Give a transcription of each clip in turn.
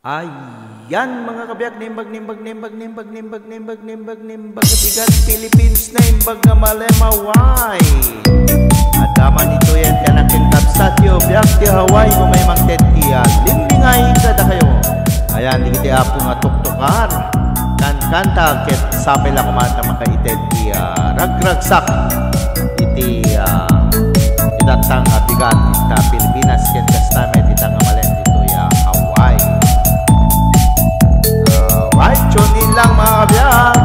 Ayan mga kabiyak, nimbag bigat Philippines na imbag na malemaway. At daman ito yan kanakin kapsat yo biyak ti Hawaii kung may magtetiya limbingay kada kayo. Ayan di kiti apo nga tuktukar kan kanta ket sapela kumanta makaitetiya ragragsak iti itatang bigat ita Pilipinas ket kastamet ita nga malen dito ya Hawaii. Right, tunin lang mga kabiyak.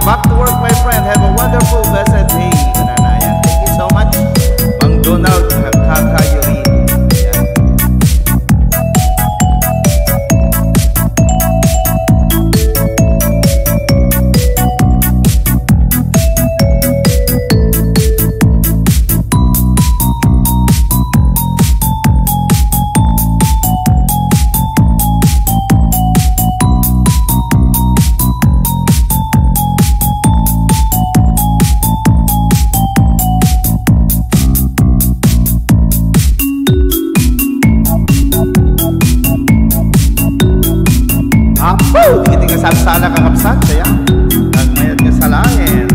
Back to work, my friend. Have a wonderful, blessed day. Thank you so much, Mang Donald Kakayurin. Hindi ka sana kakapsat kaya nagmayad ka sa langit.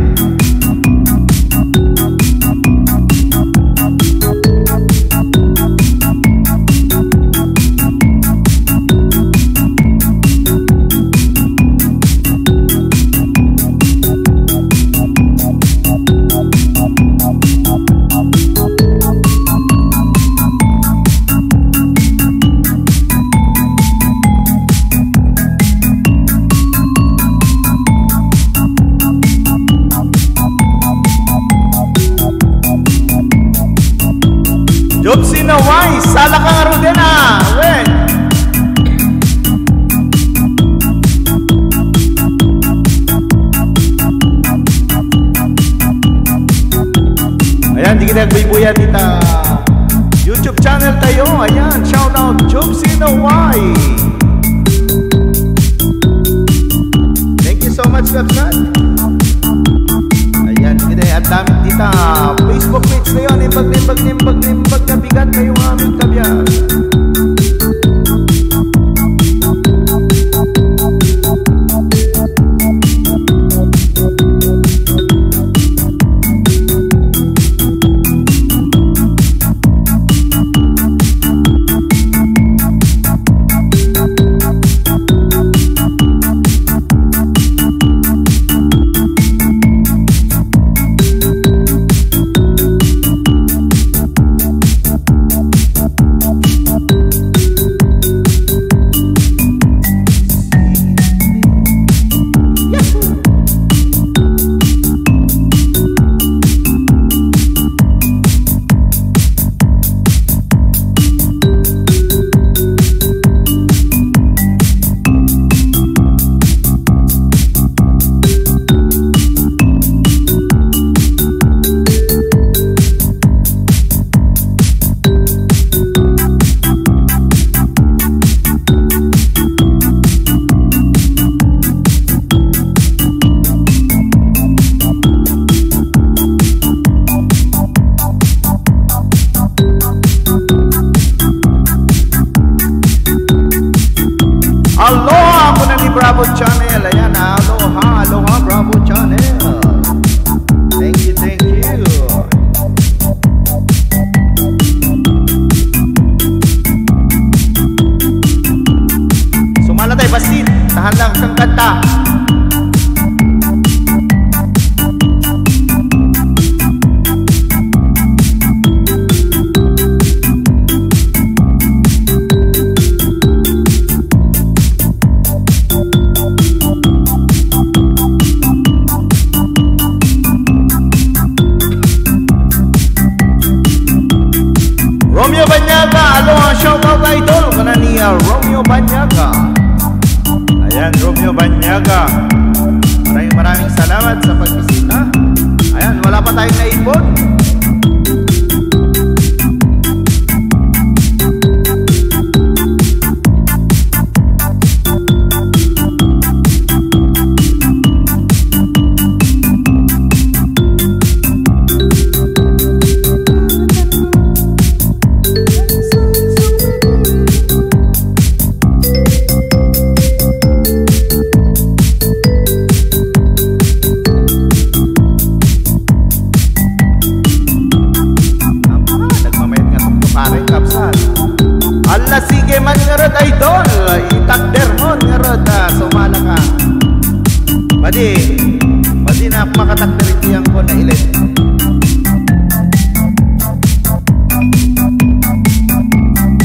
Jobsi na why? Sala ka nga rin na! Wait! Ayan, di kita nagbibuyan dito YouTube channel tayo. Ayan, shout out Jobsi na why? Thank you so much, Kapsat. Ayan, di kita at dami dito Facebook page na yun. Nimbag na bigat na yung aming kabiyak. Aloha po na ni Bravo Channel. Ayan, aloha, aloha Bravo Channel. Thank you, thank you. Sumala tayo, basit. Tahan lang kang kanta. Romeo Banyaga, aloha, shoutout idol kana ni Romeo Banyaga. Ayan, Romeo Banyaga, maraming salamat sa pagbisita. Ayan, wala pa tayong naipon. Ala sige man nga rod idol, itakder mo nga rod, sumala ka. Madi na makatakder itiyang ko na ilit.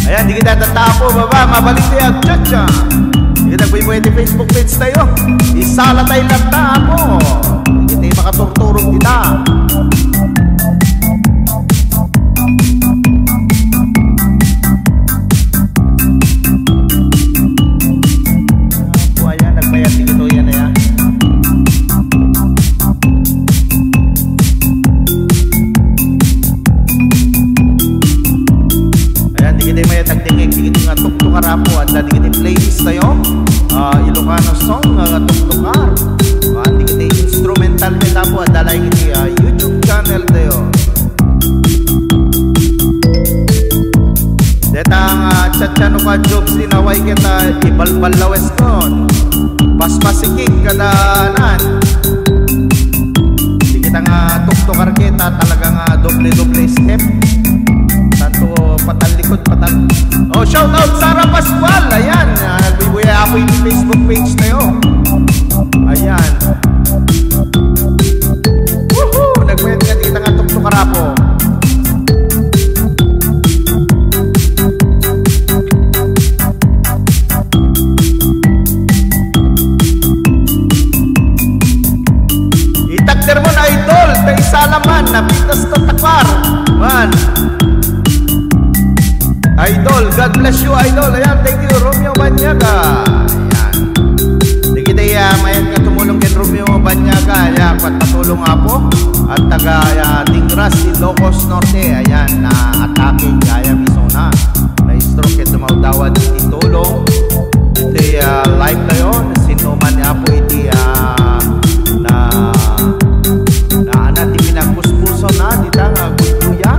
Ayan, di kita tatapo baba, mabalik tayo chacha. Di kita pwede Facebook page tayo, isala tayo lang tapo. Di kita makaturturong kita. Karapo at di kita playlist tayo, Ilocano song tuktukar, di kita instrumental meta po at dalay kita YouTube channel tayo. Detang chat-chano ka jokes dinaway kita ibalbalawes kon paspasikig kadanan. Di kita nga tuktukar kita talagang doble-doble step. Tanto patalikod patal. Oh, shout out Sara Pascual. Ayan, nagbibuya ako yung Facebook page tayo. Ayan. Woohoo! Nagbayad nga dito nga tuktok karapo. Itakder mo na idol. Tay salaman. Napitas to takar. Man. Idol, God bless you, idol. Ayan, thank you, Romeo Banyaga. Ayan. Di kita mayan nga tumulong kay Romeo Banyaga. Ayan, patulong nga po. At taga Tingras, Ilocos Norte. Ayan, na atake kaya misona. Na-stroke ito mautawa di tulong. Iti live na yun. Sino man nga po iti na anati pinagpuspuso na. Di nga kuya.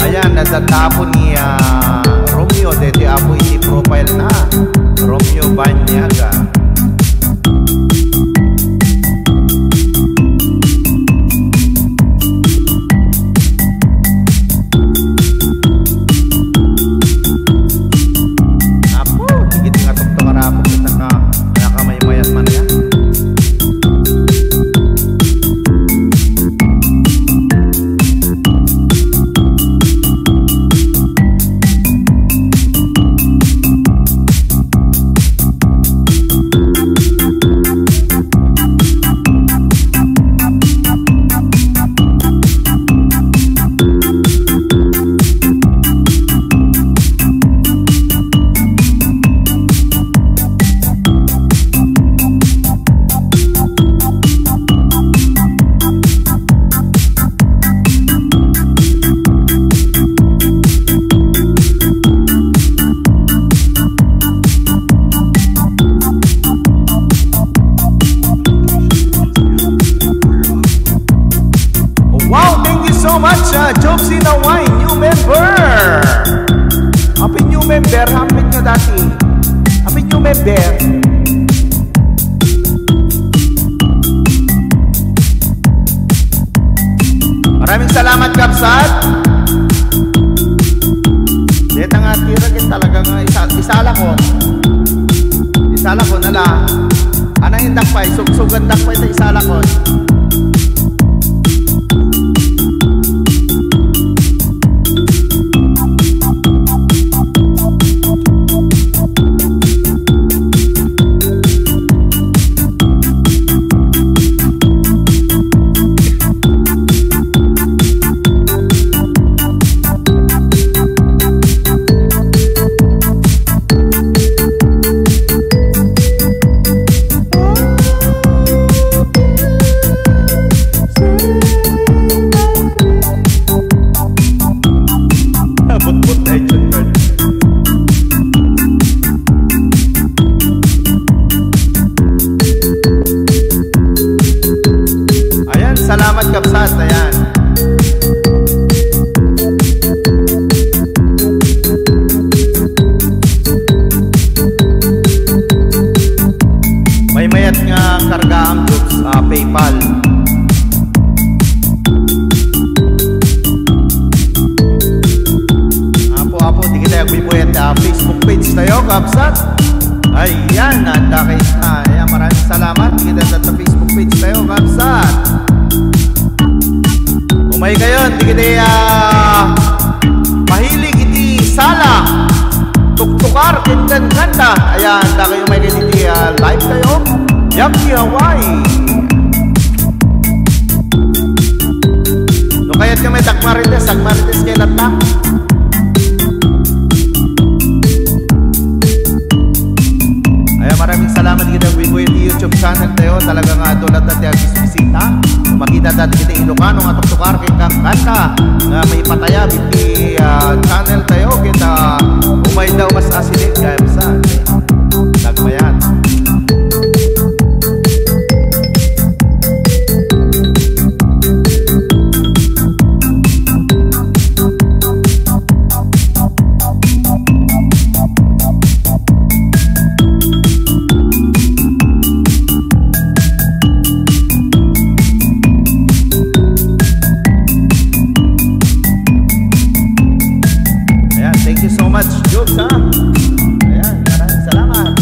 Ayan, natatapon ni Romeo, deti apo iti profile na Romeo Banyaga. Apo, tigit nga tukto karapo kita ka nakamayamayat man yan. Jobsy Naway, new member. Happy new member, happy nyo dati. Happy new member. sala. Anang indak pa, sugsugan dak pa ito isala ko. Salamat Kapsat, ayan. May mayat nga karga ang groups PayPal. Apo, di kita bibuyat Facebook page tayo Kapsat. Ayan, nandakit na. Ayan, maraming salamat. Di kita sa Facebook page tayo Kapsat. Umay kayo, di kita mahilig iti sala tuktukar, kindan kanta. Ayan, da kayo may iti live kayo Yaki Hawaii. No kaya't kami takmarites kay latak. Ayan, maraming salamat kita Wiboy YouTube channel tayo. Talagang tulad natin ang bisita. Makita dati kita Ilocano nga tuktukar kay kang kanta nga may pataya biti channel tayo kita umay daw mas asilid kaya sa nagmayat. Thank you so much, Jobs, ha? Ayan, maraming salamat.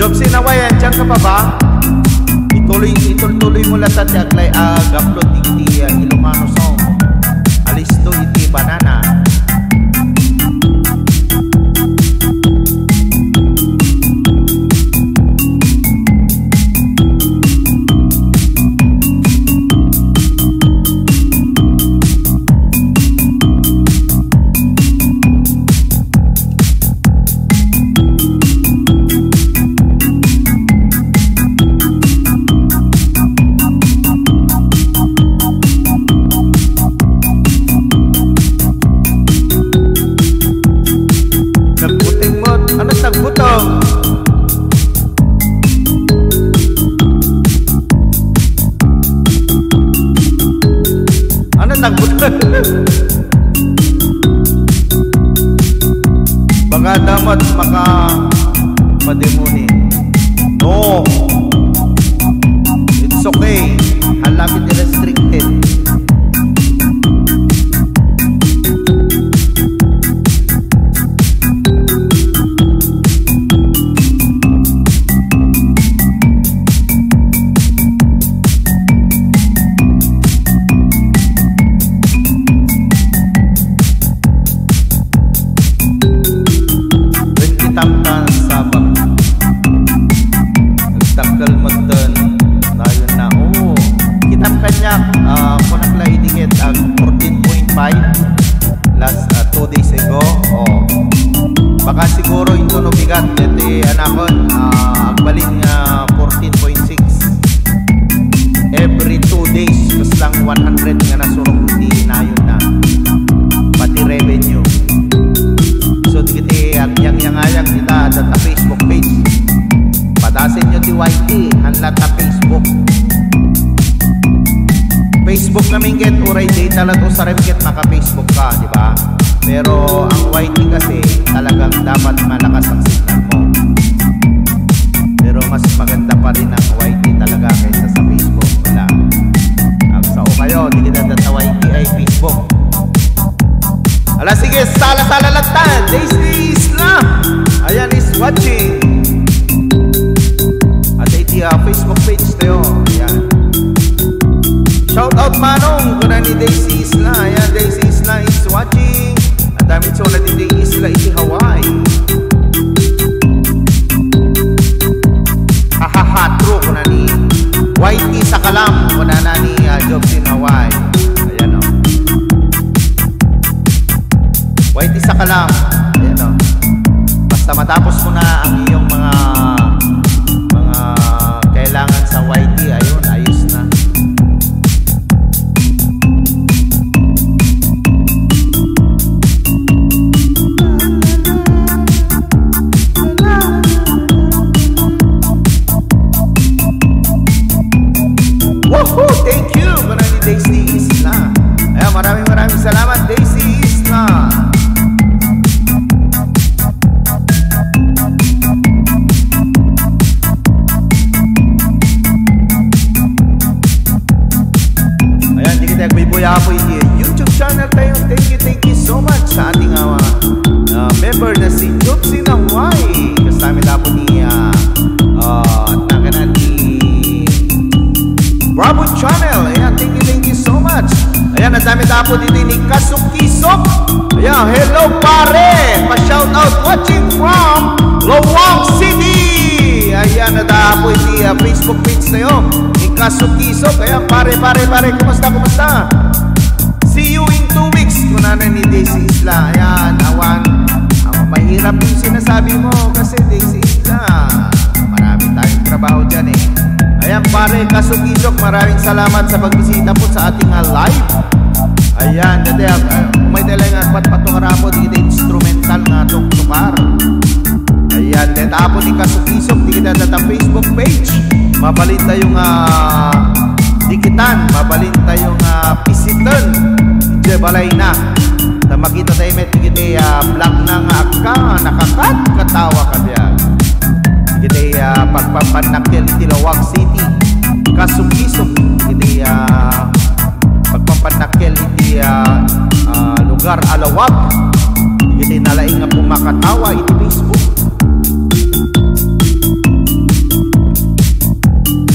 Jobs, sinawayan, dyan ka pa ba? Ituloy mo lang sa tiaglay upload iti Ilocano song. Alisto iti banana. Baka dapat pademoni. No, it's okay. Halapit restricted. Tamtan sabak nagtakal magdan na yun na kitap kanya kunang laidingit ang 14.5 last 2 days ago. Baka siguro ito no bigat iti anakon agbalin nga 14.6 every 2 days kas lang 100 nga nasurok iti na yun na pati revenue. So digiti yang ayang kita ada Facebook page. Padasin nyo di YT hanlat na Facebook. Facebook namin ket uray data lang to sa rem ket maka-Facebook ka, di ba? Pero ang YT kasi talagang dapat malakas ang signal mo. Pero mas maganda pa rin ang YT talaga kaysa sa Facebook. Wala. Ang sao kayo, di kita sa YT ay Facebook. Ala sige, sala-sala lang tan. Daisy Islam. Ayan is watching. At iti Facebook page tayo. Ayan. Shout out Manong. Kuna ni Daisy Islam. Ayan, Daisy Islam is watching. Ang dami sulat ni Daisy Islam iti Hawaii. Hahaha, true. Kuna ni YT sa Kalam. Kuna na ni Jobs in Hawaii. Ayan o. YT sa Kalam. Ayan o. Basta matapos mo na ang iyong mga kailangan sa YT, ayun, ayos na. Woohoo! Thank you! Maraming Daisy Isla. Ayan, maraming salamat Daisy Isla. Apoy YouTube channel tayo. Thank you so much sa ating member na si Jobs in Hawaii. Kasama tapo ni Bravo channel. Ayan, thank you so much. Ayan, nadami tapo dito ni Kasukisok. Ayan, hello pare. Pa-shout out watching from Lowong City. Ayan, nadapo iti Facebook page tayo ni Kasukisok. Ayan, pare, kumusta? See you in 2 weeks. Kunana ni Daisy Isla. Ayan, awan. Mahirap yung sinasabi mo kasi Daisy Isla, marami tayong trabaho dyan eh. Ayan pare, Kasukisok, maraming salamat sa pagbisita po sa ating live. Ayan, dati may dalang patpatungarapo dito instrumental nga tuktukar. Ayan, dati po ni Kasukisok, di kita data Facebook page. Mabalin tayong dikitan, mabalin tayong pisitan. Diyan balay na. Na makita tayo may kita vlog na nga ka, nakakat, katawa ka biyan. Kita pagpapanakil iti Lawag City. Kasukisok, kita pagpapanakil iti lugar Alawag. Kita nalaing nga pumakatawa iti Facebook.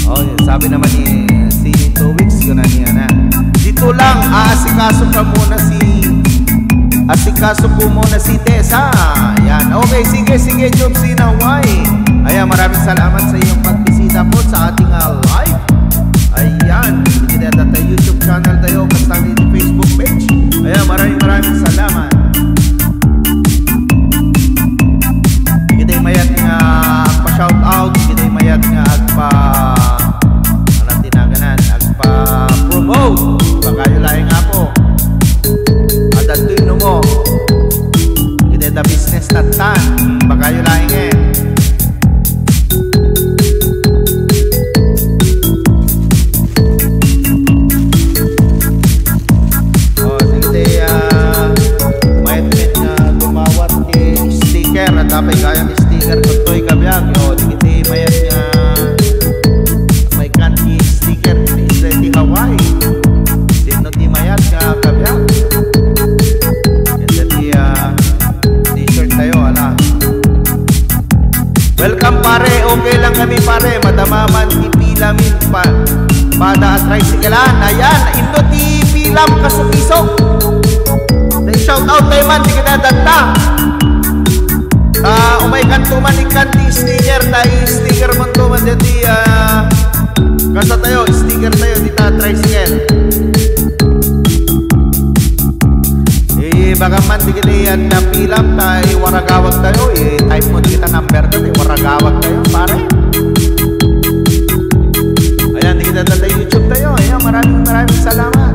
Oh, sabi naman ni si 2 weeks ko na niya na. Dito lang, aasikaso po muna si Tessa. Ayan, okay, sige, Jobs in Hawaii. Ayan, maraming salamat sa iyong pagbisita po sa ating live. Ayan, kita tayo YouTube channel tayo, kasama yung Facebook page. Ayan, maraming salamat. Kita yung mayat nga pa-shout out, kita yung mayat nga promote. Baka yung laing nga po. At atuin mo. Kita yung business natan. Baka yung laing eh. O, sige mayat nga gumawat sticker. At tapay kayang sticker kung to'y kabiyag. O, sige mayat nga may kanti sticker di Hawaii. Sino di mayat nga kabiyag. Yan di t-shirt tayo, ala. Welcome pare, okay lang kami pare. Madamaman ipilamin pa pada at tricyclean. Ayan, ino ti pilam Kasukisok. Shout out tayo man, di kita dagta. Umay kantuman ikanti sticker tayo. Sticker man to man dati kasa tayo, sticker tayo dito tricycle. Baka man di kita yan na pilam tayo, waragawag tayo. Type mo di kita number doon, waragawag tayo pare. Ayan, di kita tayo YouTube tayo. Ayan, maraming salamat.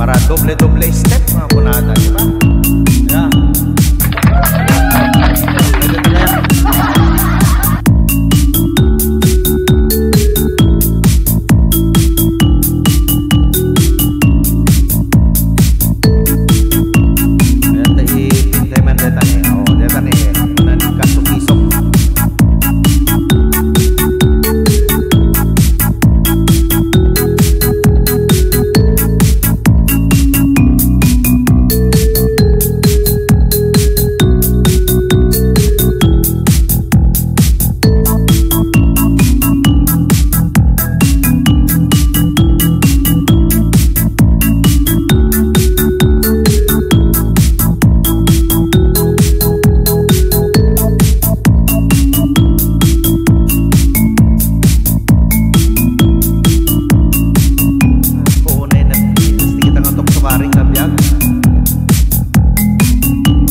Para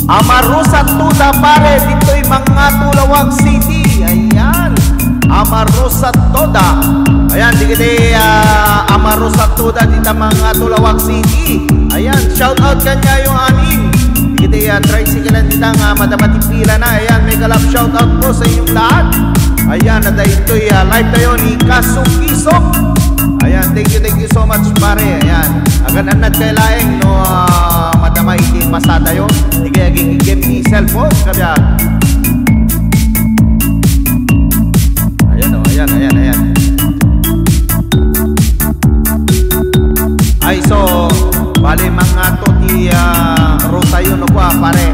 Amarusa Tuda pare, dito'y mga Tulawag City. Ayan, Amarusa Tuda. Ayan, di kita Amarusa Tuda dito mga Tulawag City. Ayan, shout out kanya yung amin. Di kita tricycle dito nga madapatipila na. Ayan, mega love shout out po sa inyong lahat. Ayan, na ito'y live tayo ni Kasukisok. Ayan, thank you so much pare. Ayan, agan anad kay laeng no madama iti pasada yo. Di kaya game ni cellphone kabiyag. Ayan o, ayan. Ay so, bali mga to ti ruta yun o kwa pare.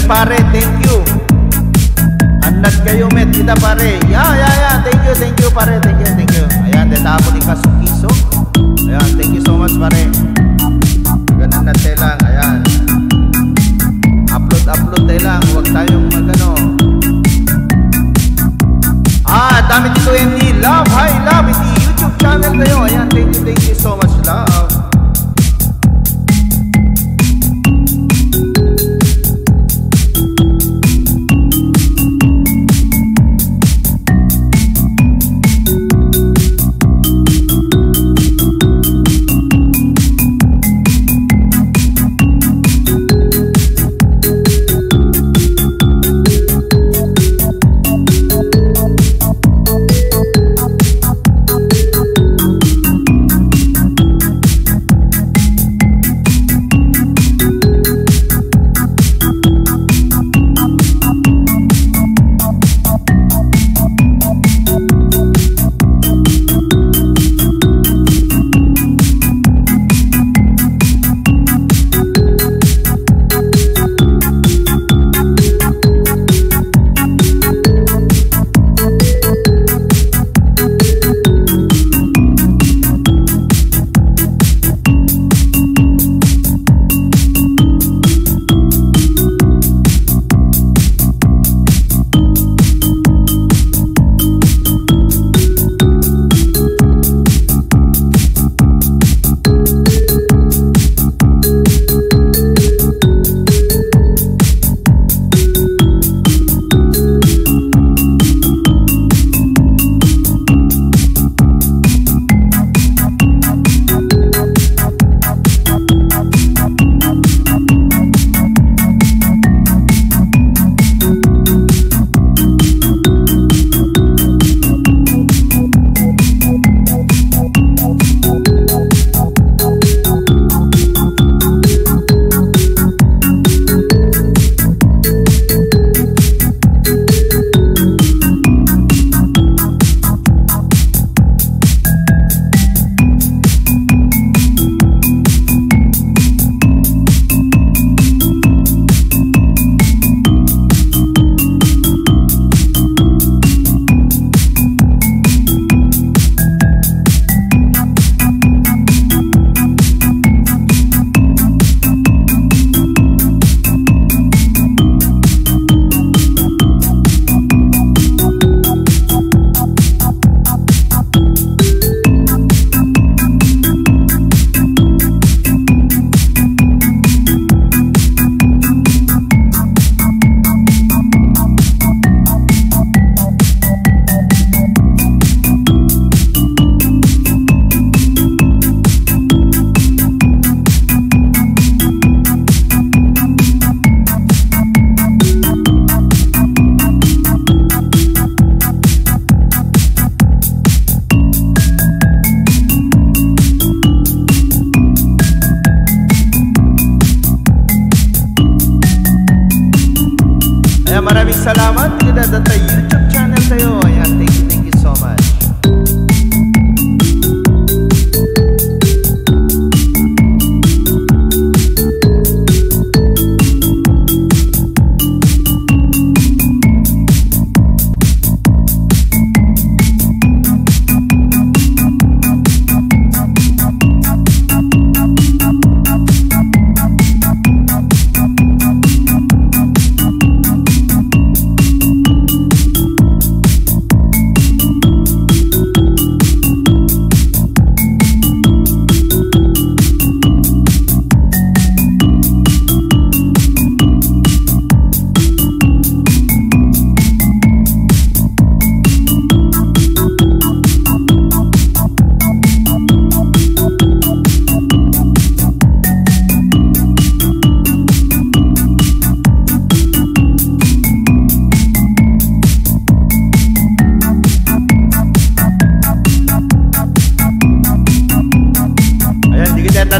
Pare, thank you. Anad kayo met kita pare. Yeah. Thank you pare. Thank you. Ayan, detapo ni Kasukiso. Ayan, thank you so much pare. Ganun na tayo lang. Ayan. Upload tayo lang. Huwag tayong magano. Dami dito yung ni Love. Hi Love. Iti YouTube channel tayo. Ayan, thank you so much Love.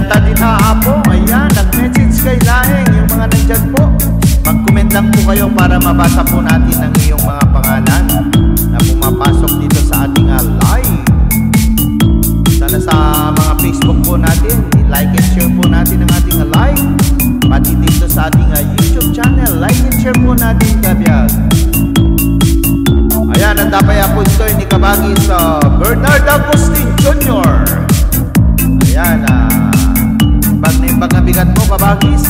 Delta din haapo. Ayan, nag-message kay Laeng. Yung mga nandyan po, mag-comment lang po kayo para mabasa po natin ang iyong mga pangalan na pumapasok dito sa ating live. Sana sa mga Facebook po natin, like and share po natin ang ating live. Pati dito sa ating YouTube channel, like and share po natin kabiyag. Ayan, ang dapay po ito ni Kabagis Bernard Agustin Jr. Ayan, imbag na imbag na bigat mo, Kabagis.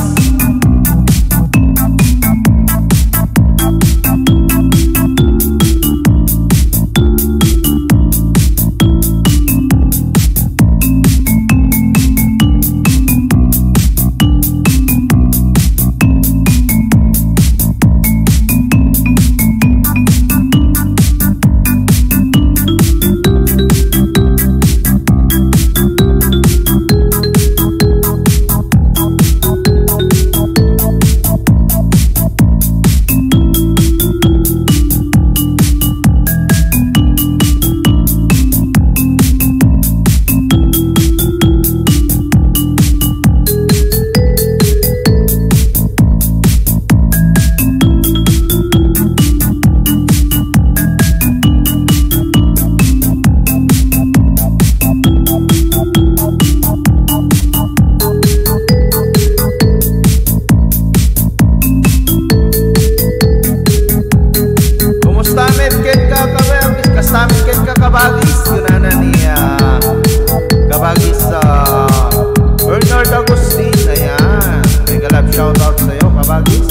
Bernard Agustin, ayan, mega love shoutout sa iyo, Kabagis.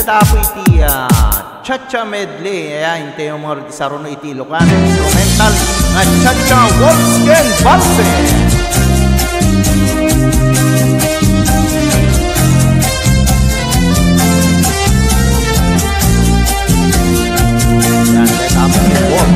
Tapo iti cha-cha medley. Ayan, hintay yung mga saruno iti Ilocano instrumental na cha-cha Wolfskin Valse. Ayan, let up the Wolf.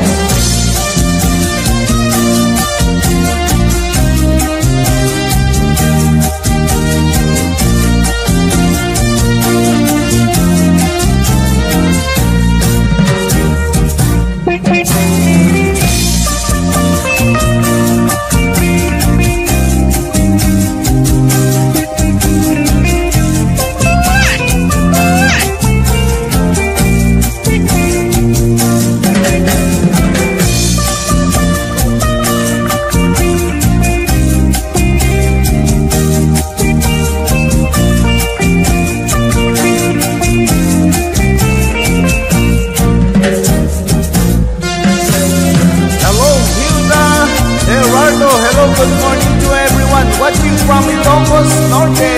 Buwang Ilocos Norte.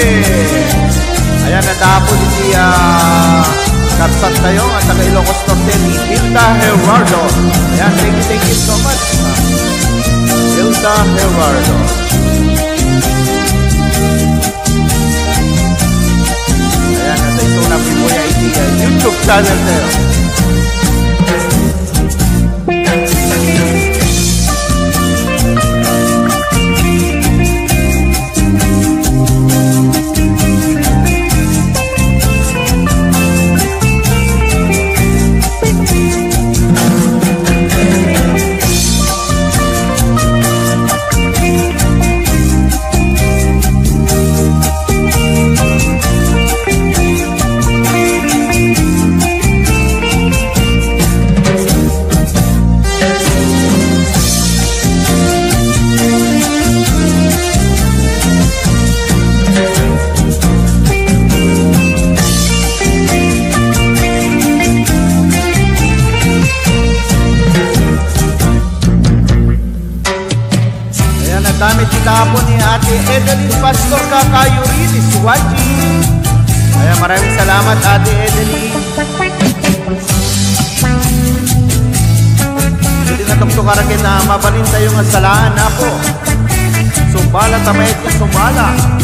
Ayan, natapos si Kapsat tayo at taga Ilocos Norte ni Hilda Gerardo. Ayan, thank you so much. Hilda Gerardo. Ayan, nasa ito na po yung YouTube channel tayo. Damit itapon ni Ate Edeline Pastor Kakayuri ni Suwaji. Kaya maraming salamat Ate Edeline. Hindi na itong tukarakin na mabalin tayong asalaan na po. Sumbala tamay ito sumbala.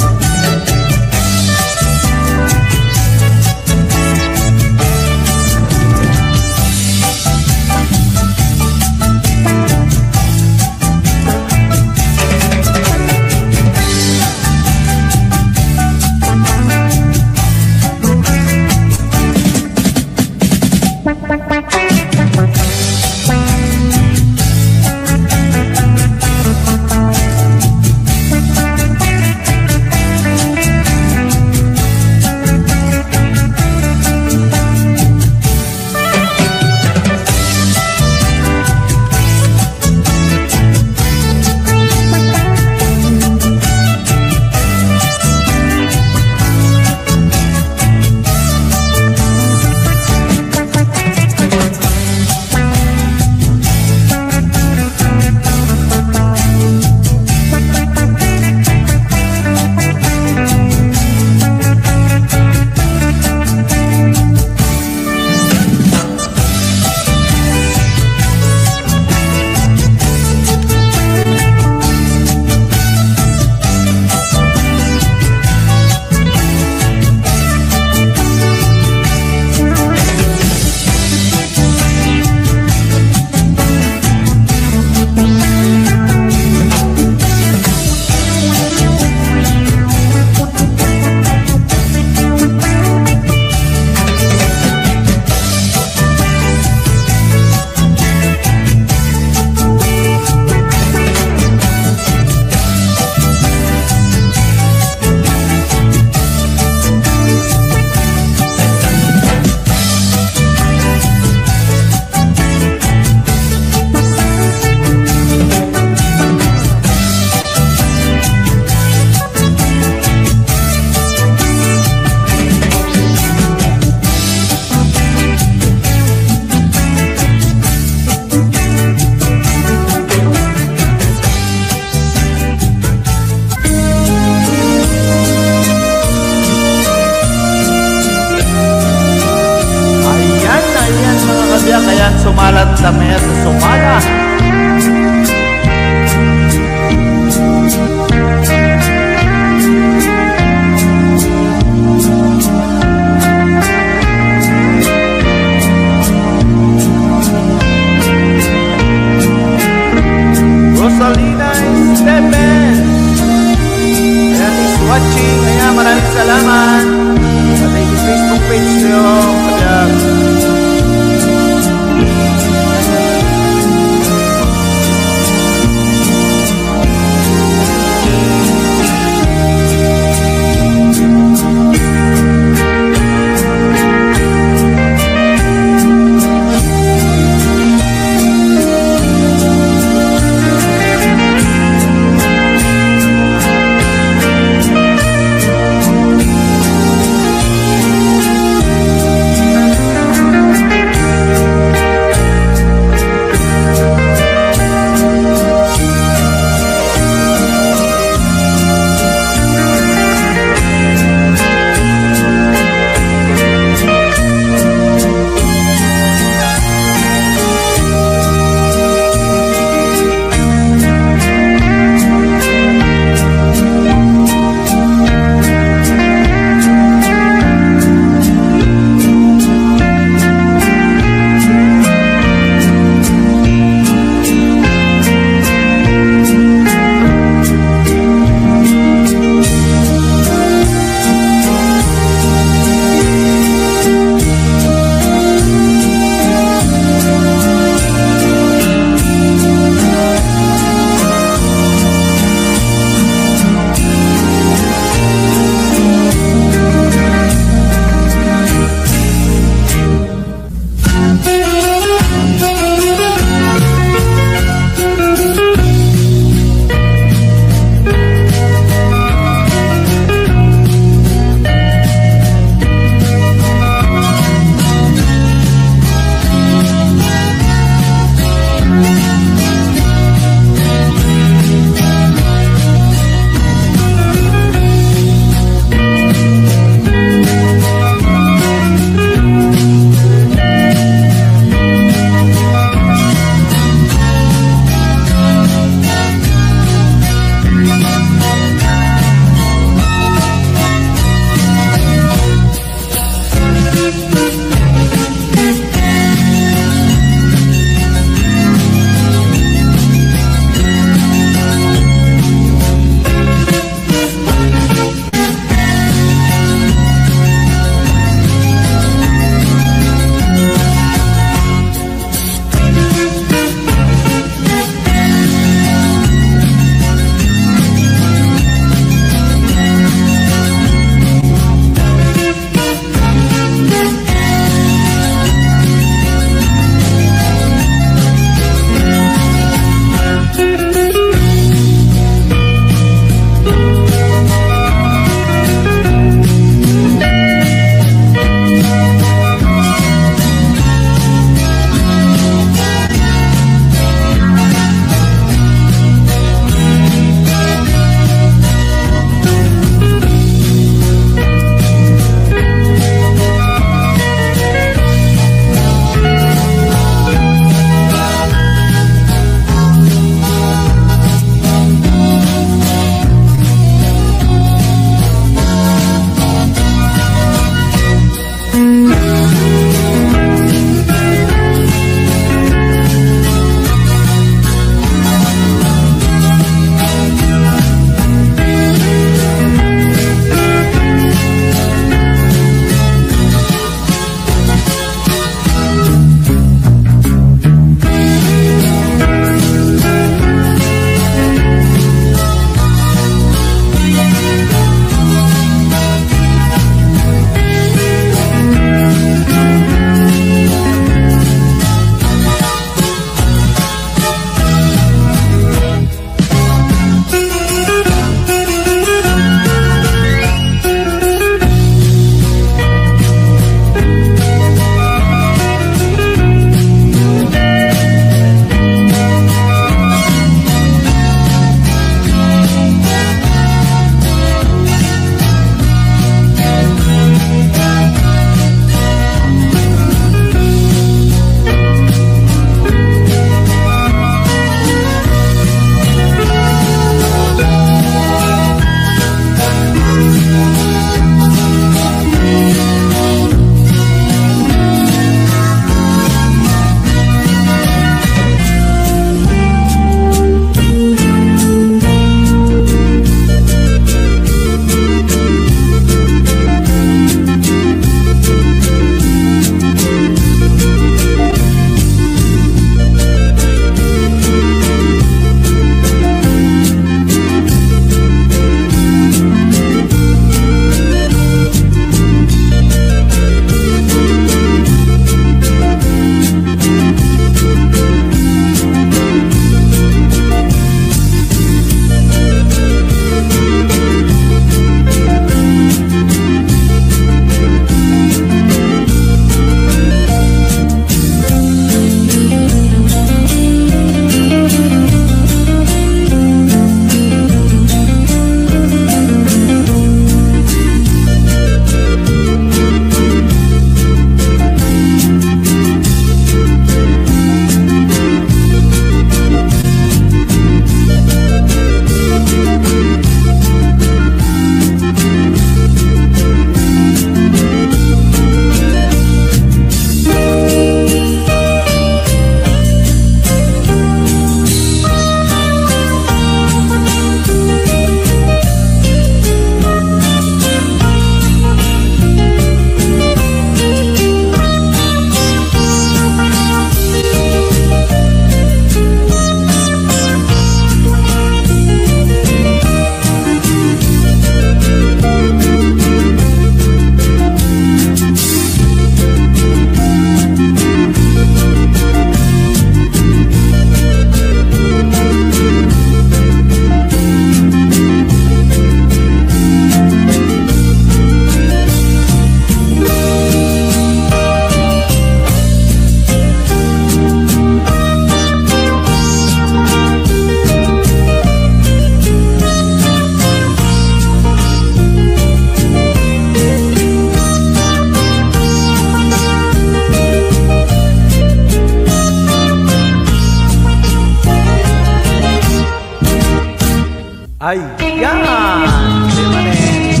Ayan! Di man eh.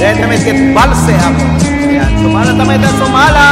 Then kami kit balse ako. Ayan, sumala tamay na sumala!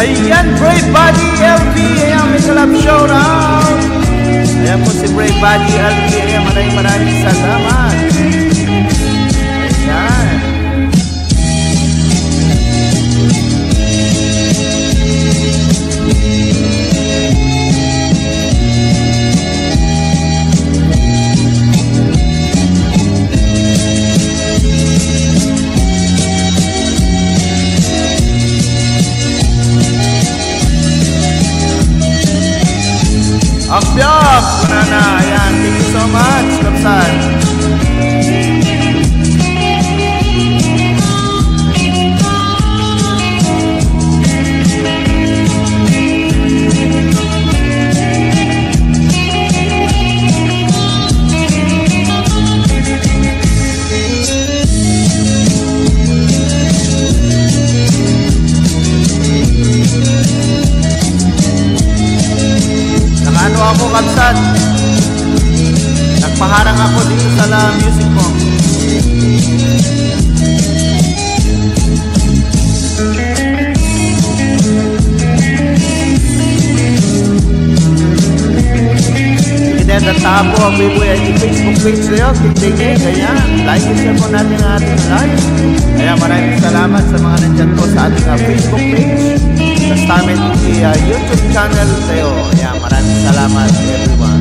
Ayan, Brave Body LV. Ayan, may kalab showdown. Ayan po si Brave Body LV. Ayan, maraming salamat. Ayan. Akbyab! Wala na. Ayan. Thank you so much, Kapsan. Nakaano ako, Kapsan? Nagpaharang ako dito sa music mo. sa Apo ang Biboy ay Facebook page na yun, tingin, ganyan. Like and share po natin ang ating live. Kaya maraming salamat sa mga nandyan po sa ating Facebook page. Sa amin YouTube channel tayo. Kaya maraming salamat everyone.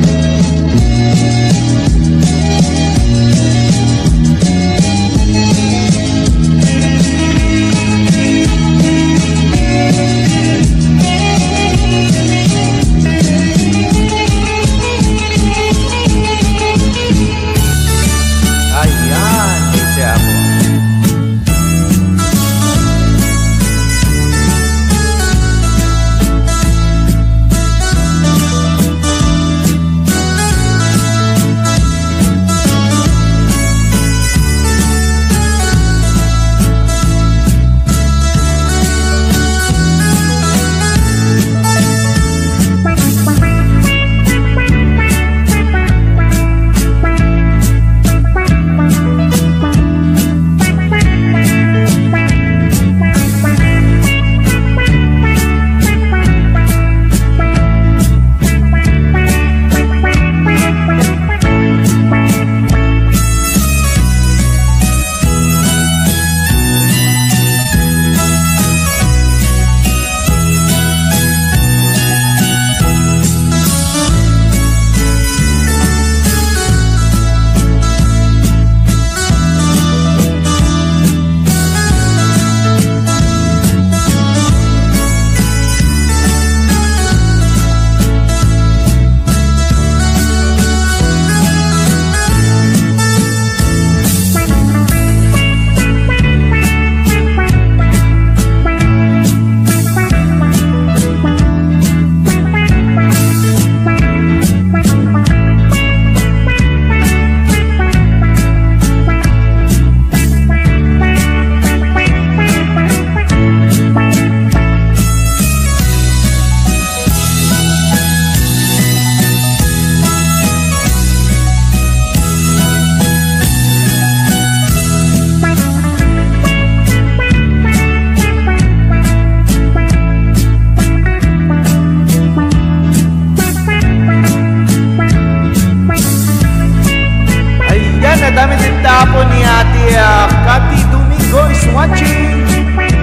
Dami din tapo ni Ate Cathy Domingo is watching.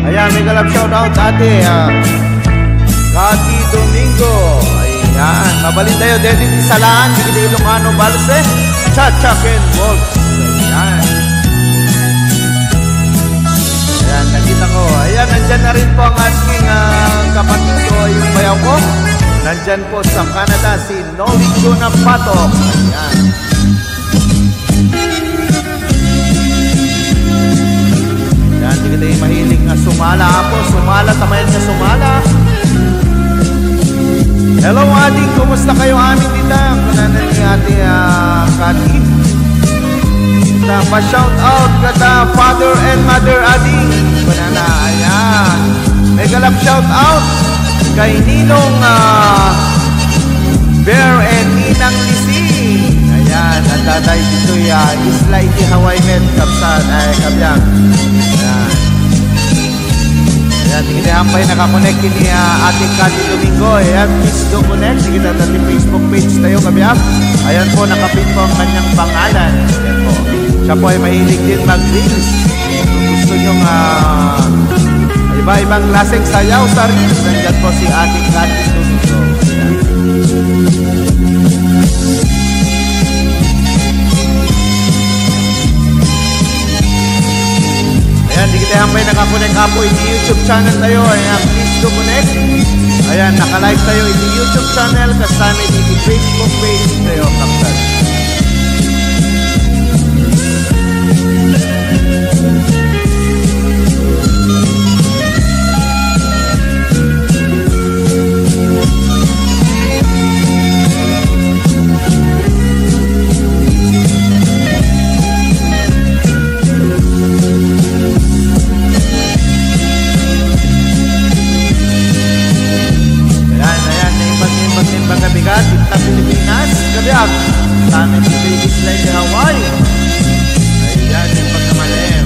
Ayan, may galap shoutout Ate Cathy Domingo. Ayan, mabalin tayo. Dedit Isalaan, Digiti Ilocano Balse, Chachaken Wolves. Ayan. Ayan, nakita ko. Ayan, nandyan na rin po ang ating kapatid ko, yung bayaw ko. Nandyan po sa Canada si Nolico Napato. Ayan. Hindi ka tayo mahilig na sumala ako. Sumala, tamayan ka sumala. Hello, Ading. Kumusta kayo amin dito? Kunanan ni Ate Cathy. Pa-shout out kada Father and Mother Ading. Kunana, ayan. May galap shout out kay Ninong Bear and Ninang Lisi. Ayan, at tatay dito Isla Iti Hawaii Med Kapsat ay Kabyang. Ayan. Ayan, hindi hampay nakakonect ni Ate Cathy Domingo. Ayan, please do connect. Sige na natin Facebook page tayo Kabyang. Ayan po, nakapin po ang kanyang pangalan. Ayan po. Siya po ay mahilig din mag-reels. Kung gusto nyong iba-ibang klaseng sayaw sa reels, nandiyan po si Ate Cathy Domingo. Ayan. Ayan, di kita hampay nakakonect po yung YouTube channel tayo. Ayan, please do connect. Ayan, nakalive tayo yung YouTube channel kasama yung Facebook page tayo, Kapsat. Kita Pilipinas, Kabyag. Sa amin dito yung Isla Iti Hawaii. Ayan, yung pagkamalim.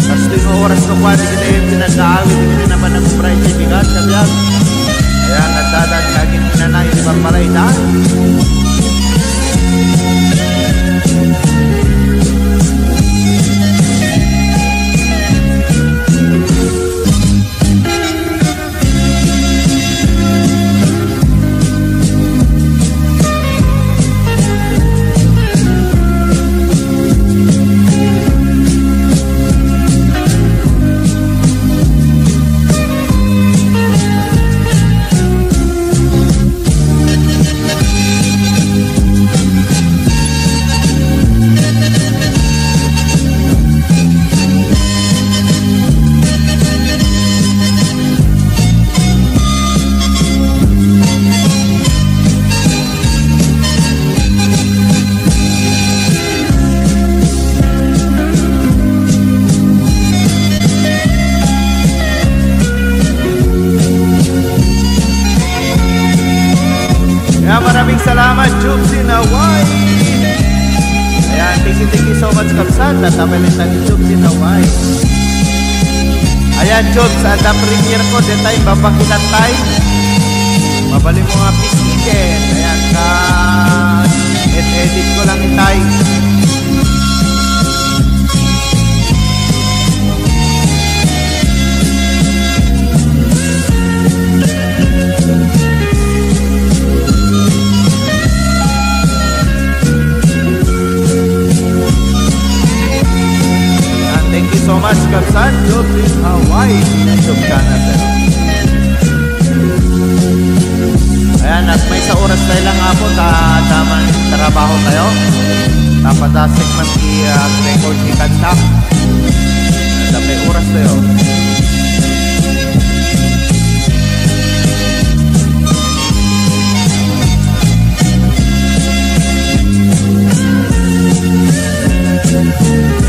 Basta yung oras ko kwa, di kita yung pinag-aawit, hindi naman ang bright bigat, Kabyag. Ayan. dadan kagin inanay di barbaray dan. Maraming salamat, Jobs in Hawaii. Ayan, thank you so much, Kapsat. Tatapalitan ni Jobs in Hawaii. Ayan, Jobs, at ang premiere ko, din tayo babakilan tayo. Mabali mo nga pisikin. Ayan, edit ko lang itay. So much, Kapsan, Jobs in Hawaii, YouTube channel. Ayan, at may sa oras tayo lang ako, tamang trabaho tayo. Dapat segment i-record ni Kanta. At may oras tayo.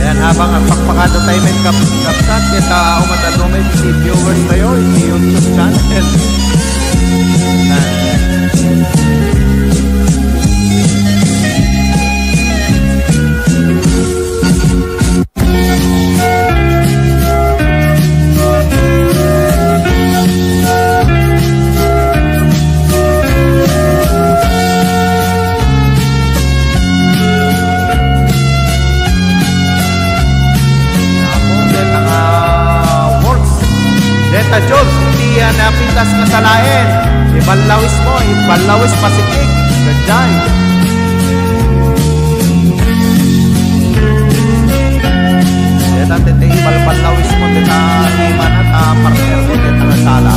Ayan, habang ang pakpakado tayo may kapsat, kita umatalo may viewers tayo, hindi YouTube channel. Jobs, hindi yan napintas na salain. Ibalawis mo, ibalawis pasikik. Gajay. Yan natin, ibalawis mo din na iman at partner mo din na sala.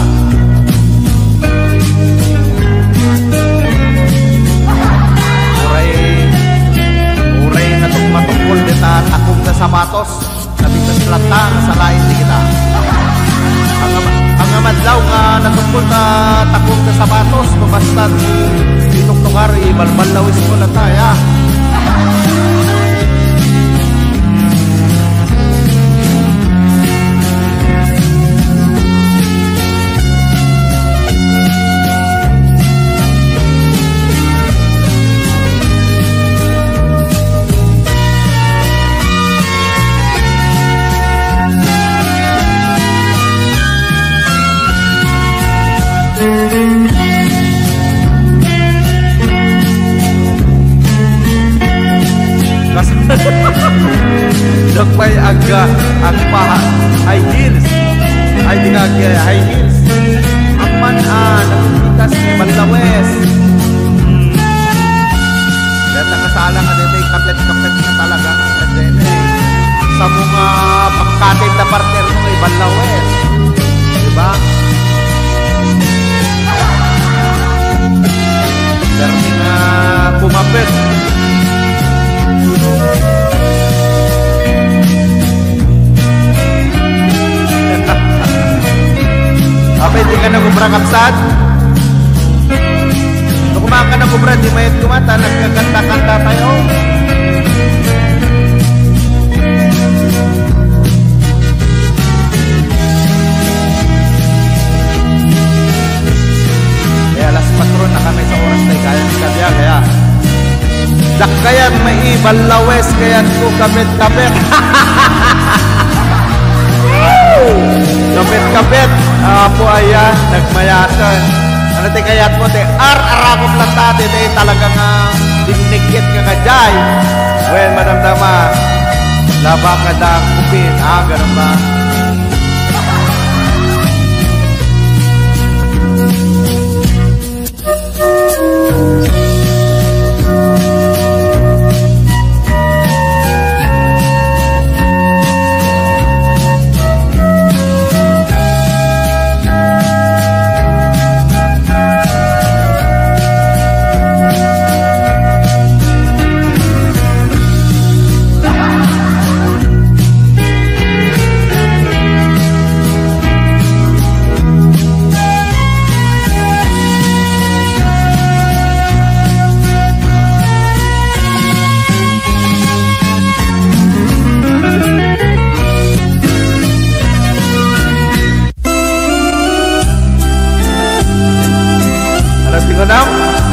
Uray na itong matungkol din na takong na sapatos. Nabigtas latang salain di kita. Ang amadlaw nga natungkol na takong na sapatos, basta itong lugar, ibalbalawis ko na tayo. Dakpay agpa high heels. Ay di nga high heels. Ang man-an nagpitas ni Balawes. Dahil nakasala nga dito ay kaplet-kaplet na talaga. Sa mga pagkatid na partner mo ay Balawes. Diba? Pero nga kumapit. Apa hindi ka nagubra kapsat? Kung kumakan ka nagubra, di mayat kumata, nagkakanta-kanta tayo. Kaya alas 4 na kami sa oras tayo, kaya ni Kabya, kaya Dakayan may ibalawes, kaya ko kabit-kabit. Kapit-kapit, po ayan, nagmayatan. Ano te kayat mo te ar-arako plantate te talagang dinigit ka kajay. Well, madam-dama, laba ka da kupin. Ganun ba?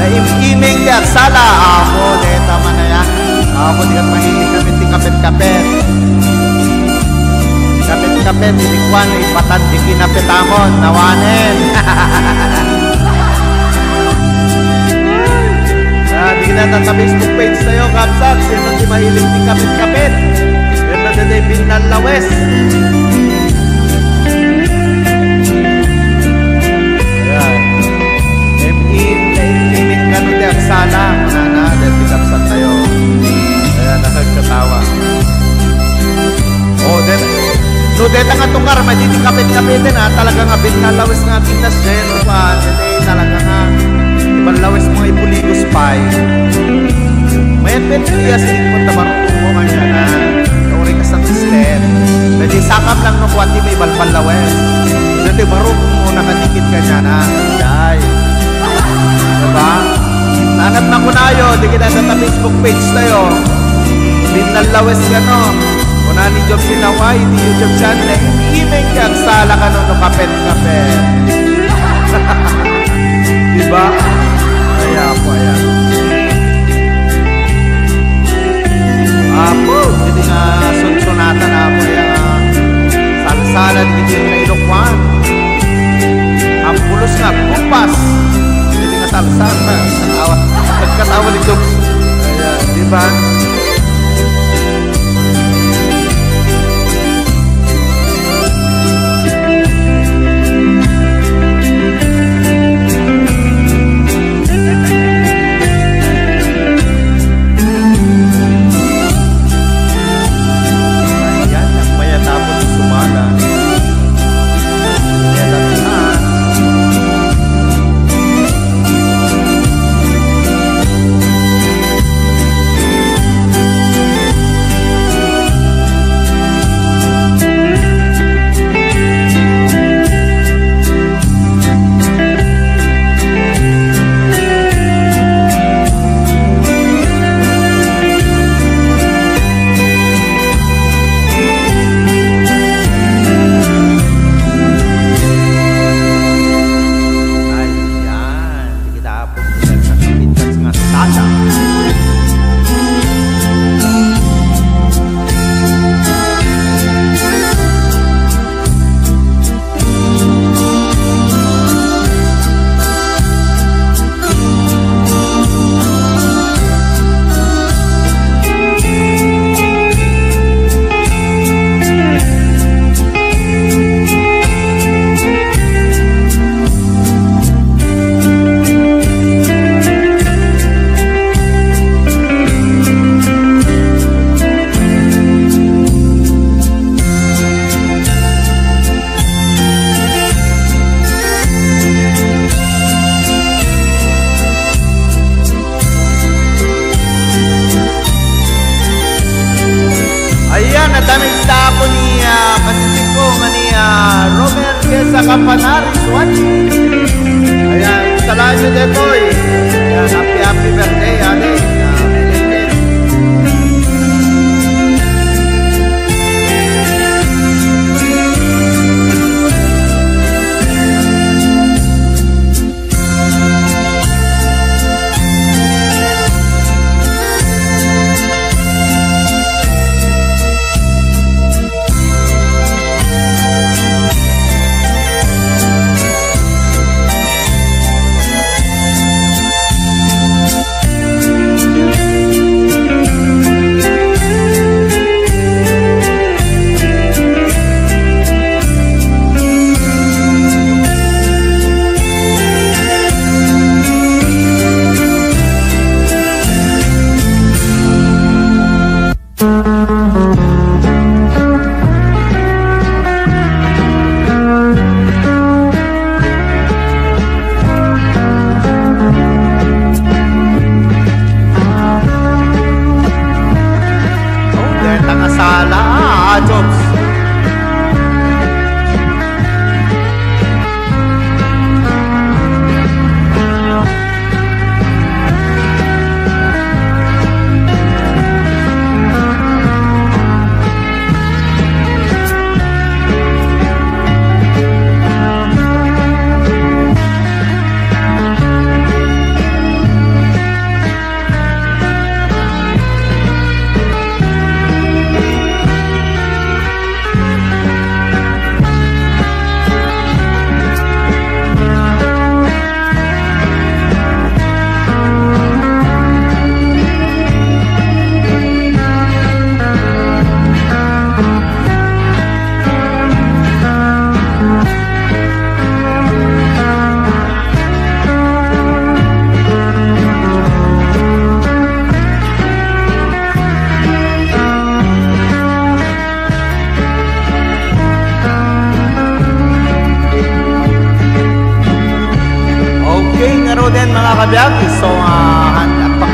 Naimiming di aksala ako de tama na yan. Ako di ka mahilig kami ti kapit-kapit. Kapit-kapit ilikwan ipatan di kinapitamon nawanen. Di na sa Facebook page tayo kapsat. Sino di mahilig ti kapit-kapit? Yan na de Binal Lawes. Ganun di aksala, manana, dahil pinapsan tayo. Kaya nakagkatawa. Then, no, dahil nga itong karma, hindi kapit-kapitin talaga nga binalawis nga pinas din, pa, talaga nga, ibang lawis mga ipuligos pa may petiyas din mo tabarong mo kanya na, nauri ka sa step. Dahil sakap lang no, kuwati may balpalawis. Dahil barong mo nakadikit ka niya na, diba? Nanat na ko na yun, di kita sa Facebook page tayo. Binalawes ka no. Kuna ni Job Sinaway, di YouTube channel. Imeng kang sala ka no, kapet-kapet. Diba? Kaya po, ayan. Apo, hindi nga sunsunatan ako yung salsala di kita yung kailokwan. Ang pulos nga, kumpas. Salsal na nagkatawa ni Jobs. Ayan, di ba? Ayan, nagmaya tapos sumala. Kapanaris Wani. Ayan, salamat nyo dito eh. Ayan, happy birthday, ate.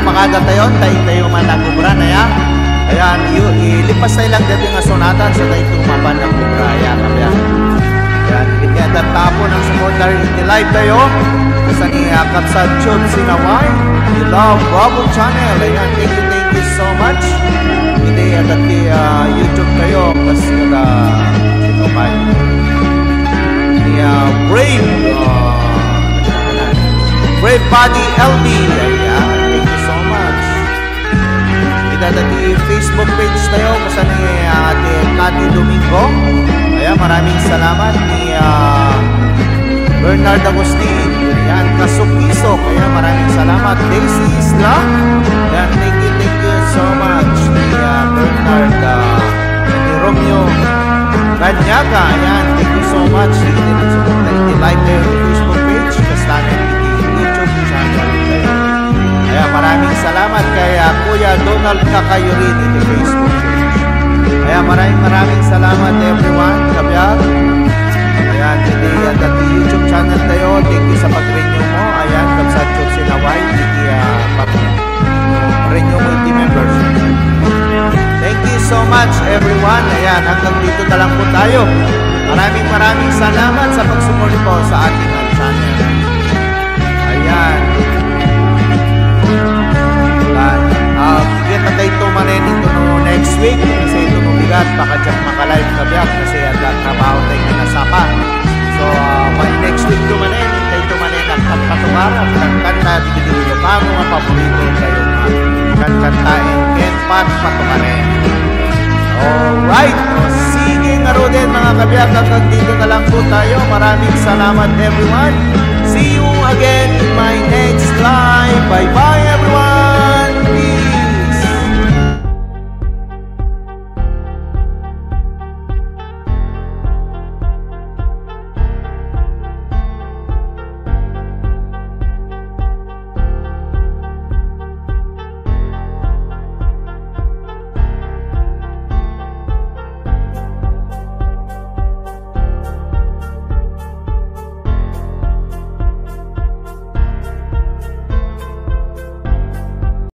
makada tayo, tayo man nagubra na ya. Ayan, ilipas tayo lang dito nga sunatan so tayo tumapan ng kubra. Ayan, kabya. Ayan, kaya tapo ng supporter in live tayo. Sa niyakap sa Chub Sinaway, the Love Bravo Channel. Ayan, thank you so much. Hindi at YouTube kayo kasi sinumay. Brave Body LB. Ayan, thank you so much. Idadati Facebook page tayo kasi ni Ate Cathy Domingo. Ayan, maraming salamat ni Bernard Agustin. Ayan, Kasukisok. Ayan, maraming salamat. Daisy Isla. Ayan, thank you so much ni Bernard ni Romeo Ganyaga. Ayan, thank you so much. Like their Facebook page kasama YouTube channel. Ayan, maraming salamat kay Kuya Donald Kakayurin in the Facebook page. Ayan, maraming salamat everyone. Kabiyag. Ayan, hindi dati YouTube channel tayo. Thank you sa pag-renew mo. Ayan, kapsat Chub Sinaway. Hindi renew mo yung members. Thank you so much everyone. Ayan, hanggang dito na lang po tayo. Maraming salamat sa pag-support po sa ating channel. Ayan. Kita tayo tumanin ito no next week kasi ito mabigat. Baka dyan makalive ka biyak kasi at trabaho tayo na nasapa. So, next week tumanin. Tayo tumanin ang patukarap. Kanta, digidilo ka mga paborito kayo. Kankantain, kenpat, patukarin. Alright. Sige nga ro din mga kabiyak. Hanggang dito na lang po tayo. Maraming salamat everyone. See you again in my next live. Bye-bye.